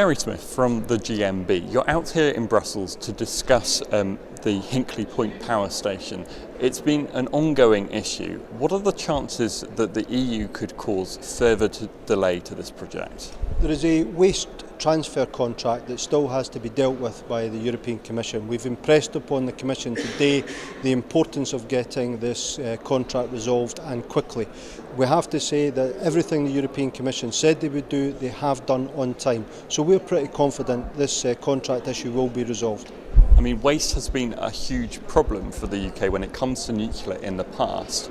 Gary Smith from the GMB. You're out here in Brussels to discuss the Hinkley Point power station. It's been an ongoing issue. What are the chances that the EU could cause further delay to this project? There is a waste transfer contract that still has to be dealt with by the European Commission. We've impressed upon the Commission today the importance of getting this contract resolved and quickly. We have to say that everything the European Commission said they would do, they have done on time. So we're pretty confident this contract issue will be resolved. I mean, waste has been a huge problem for the UK when it comes to nuclear in the past.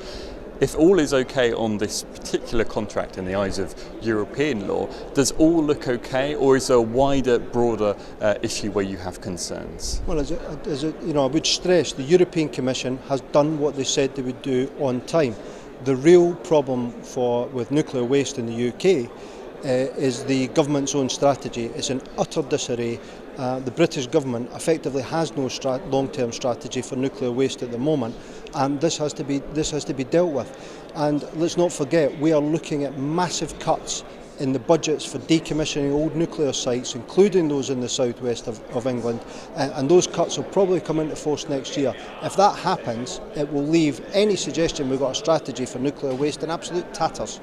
If all is okay on this particular contract in the eyes of European law, does all look okay, or is there a wider, broader issue where you have concerns? Well, I would stress the European Commission has done what they said they would do on time. The real problem with nuclear waste in the UK is the government's own strategy. It's in utter disarray. The British government effectively has no long-term strategy for nuclear waste at the moment, and this has to be dealt with. And let's not forget, we are looking at massive cuts in the budgets for decommissioning old nuclear sites, including those in the southwest of England, and those cuts will probably come into force next year. If that happens, it will leave any suggestion we've got a strategy for nuclear waste in absolute tatters.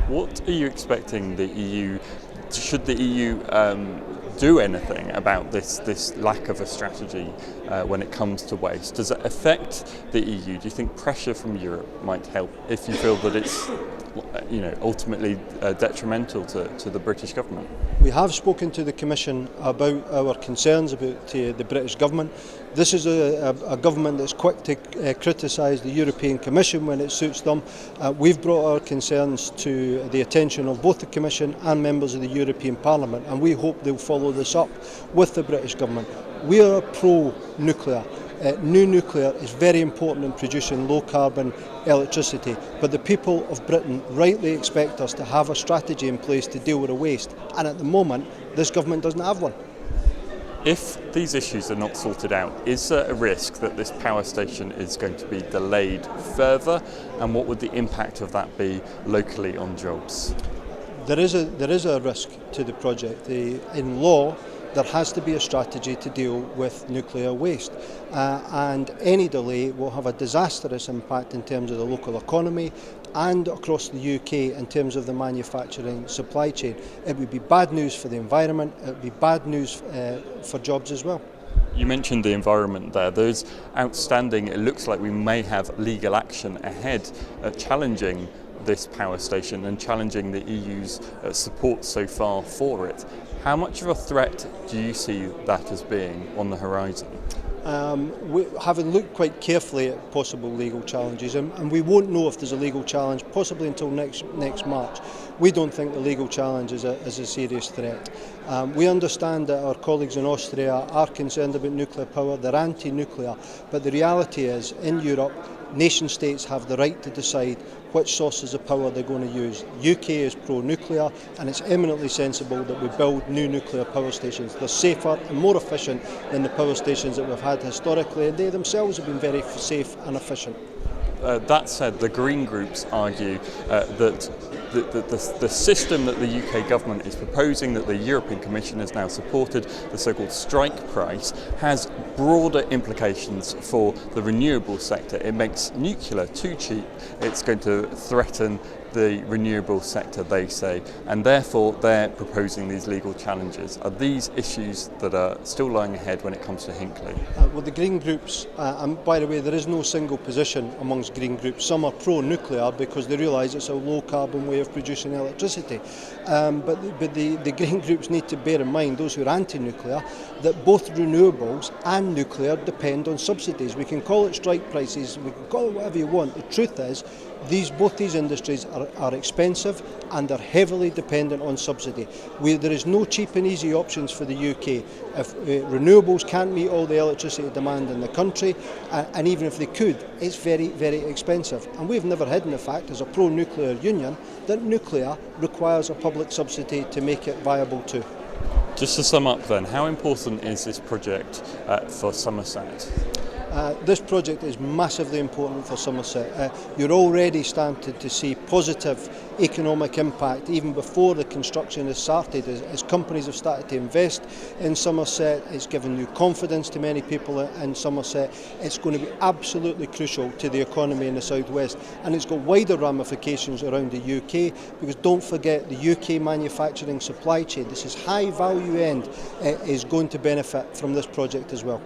What are you expecting the EU, should the EU do anything about this lack of a strategy when it comes to waste? Does it affect the EU? Do you think pressure from Europe might help if you feel that it's ultimately detrimental to the British government? We have spoken to the Commission about our concerns about the British government. This is a government that's quick to criticise the European Commission when it suits them. We've brought our concerns to the attention of both the Commission and members of the European Parliament, and we hope they'll follow this up with the British government. We are pro-nuclear. New nuclear is very important in producing low-carbon electricity, but the people of Britain rightly expect us to have a strategy in place to deal with the waste, and at the moment this government doesn't have one. If these issues are not sorted out, is there a risk that this power station is going to be delayed further, and what would the impact of that be locally on jobs? There is a risk to the project. In law, there has to be a strategy to deal with nuclear waste, and any delay will have a disastrous impact in terms of the local economy and across the UK in terms of the manufacturing supply chain. It would be bad news for the environment, it would be bad news for jobs as well. You mentioned the environment there. There's outstanding, it looks like we may have legal action ahead challenging this power station and challenging the EU's support so far for it. How much of a threat do you see that as being on the horizon? Having looked quite carefully at possible legal challenges, and we won't know if there's a legal challenge possibly until next March. We don't think the legal challenge is a serious threat. We understand that our colleagues in Austria are concerned about nuclear power, they're anti-nuclear, but the reality is, in Europe, nation states have the right to decide which sources of power they're going to use. UK is pro-nuclear, and it's eminently sensible that we build new nuclear power stations. They're safer and more efficient than the power stations that we've had historically, and they themselves have been very safe and efficient. That said, the Green groups argue that the system that the UK government is proposing, that the European Commission has now supported, the so-called strike price, has broader implications for the renewable sector. It makes nuclear too cheap, it's going to threaten the renewable sector, they say, and therefore they're proposing these legal challenges. Are these issues that are still lying ahead when it comes to Hinkley? Well, the Green groups, and by the way, there is no single position amongst Green groups. Some are pro-nuclear because they realise it's a low-carbon way of producing electricity. But the Green groups need to bear in mind, those who are anti-nuclear, that both renewables and nuclear depend on subsidies. We can call it strike prices, we can call it whatever you want. The truth is, both these industries are expensive and they're heavily dependent on subsidy. There is no cheap and easy options for the UK. If renewables can't meet all the electricity demand in the country, and even if they could, it's very, very expensive. And we've never hidden the fact, as a pro-nuclear union, that nuclear requires a public subsidy to make it viable too. Just to sum up then, how important is this project for Somerset? This project is massively important for Somerset. You're already starting to see positive economic impact even before the construction has started as companies have started to invest in Somerset. It's given new confidence to many people in Somerset. It's going to be absolutely crucial to the economy in the South West, and it's got wider ramifications around the UK, because don't forget the UK manufacturing supply chain, this is high value end, is going to benefit from this project as well.